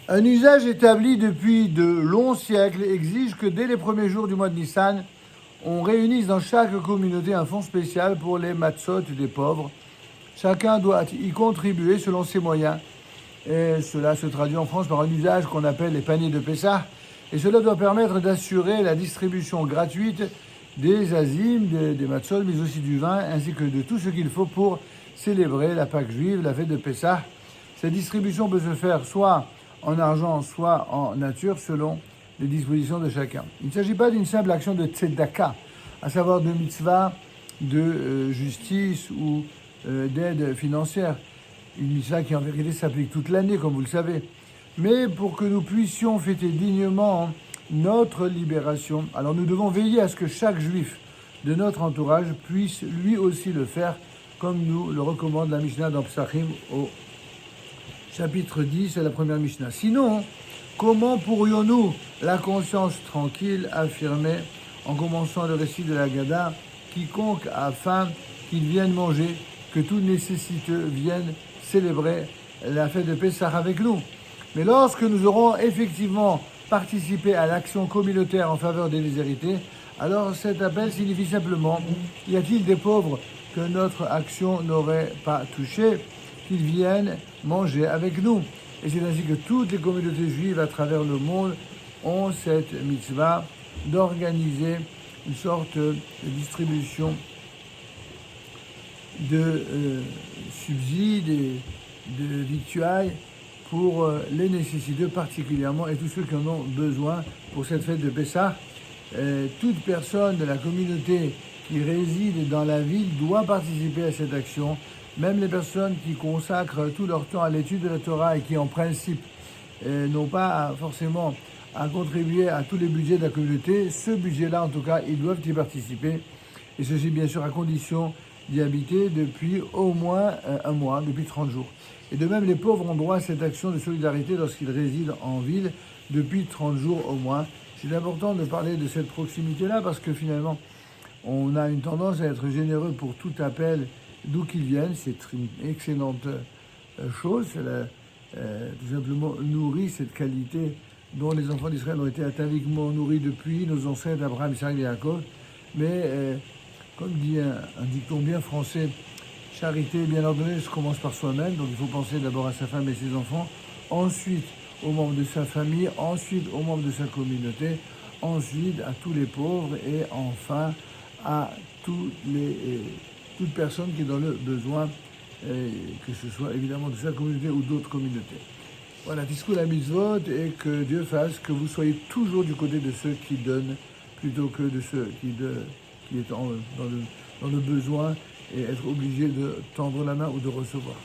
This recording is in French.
Un usage établi depuis de longs siècles exige que dès les premiers jours du mois de Nissan, on réunisse dans chaque communauté un fonds spécial pour les matzot des pauvres. Chacun doit y contribuer selon ses moyens. Et cela se traduit en France par un usage qu'on appelle les paniers de Pessah. Et cela doit permettre d'assurer la distribution gratuite des azim, des matzot, mais aussi du vin, ainsi que de tout ce qu'il faut pour célébrer la Pâque juive, la fête de Pessah. Cette distribution peut se faire soit en argent, soit en nature, selon les dispositions de chacun. Il ne s'agit pas d'une simple action de tzedaka, à savoir de mitzvah, de justice ou d'aide financière. Une mitzvah qui en vérité s'applique toute l'année, comme vous le savez. Mais pour que nous puissions fêter dignement notre libération, alors nous devons veiller à ce que chaque juif de notre entourage puisse lui aussi le faire, comme nous le recommande la Mishnah dans Psachim au chapitre 10, c'est la première Mishnah. Sinon, comment pourrions-nous, la conscience tranquille, affirmer, en commençant le récit de la Haggadah, quiconque a faim, qu'il vienne manger, que tout nécessiteux vienne célébrer la fête de Pessah avec nous. Mais lorsque nous aurons effectivement participé à l'action communautaire en faveur des déshérités, alors cet appel signifie simplement, y a-t-il des pauvres que notre action n'aurait pas touchés, qu'ils viennent manger avec nous. Et c'est ainsi que toutes les communautés juives à travers le monde ont cette mitzvah d'organiser une sorte de distribution de subsides et de victuailles pour les nécessiteux particulièrement et tous ceux qui en ont besoin pour cette fête de Pessah. Toute personne de la communauté qui réside dans la ville doit participer à cette action, même les personnes qui consacrent tout leur temps à l'étude de la Torah et qui en principe n'ont pas forcément à contribuer à tous les budgets de la communauté. Ce budget-là, en tout cas, ils doivent y participer. Et ceci, bien sûr, à condition d'y habiter depuis au moins un mois, depuis 30 jours. Et de même, les pauvres ont droit à cette action de solidarité lorsqu'ils résident en ville depuis 30 jours au moins. C'est important de parler de cette proximité-là parce que finalement, on a une tendance à être généreux pour tout appel d'où qu'ils viennent. C'est une excellente chose. Tout simplement nourrit cette qualité dont les enfants d'Israël ont été ataviquement nourris depuis nos ancêtres Abraham, Isaac et Jacob. Mais comme dit un dicton bien français, charité bien ordonnée se commence par soi-même. Donc il faut penser d'abord à sa femme et ses enfants, ensuite aux membres de sa famille, ensuite aux membres de sa communauté, ensuite à tous les pauvres et enfin à toute personne qui est dans le besoin, que ce soit évidemment de sa communauté ou d'autres communautés. Voilà, Tiskou la mitzvot, et que Dieu fasse que vous soyez toujours du côté de ceux qui donnent plutôt que de ceux qui est dans le besoin et être obligé de tendre la main ou de recevoir.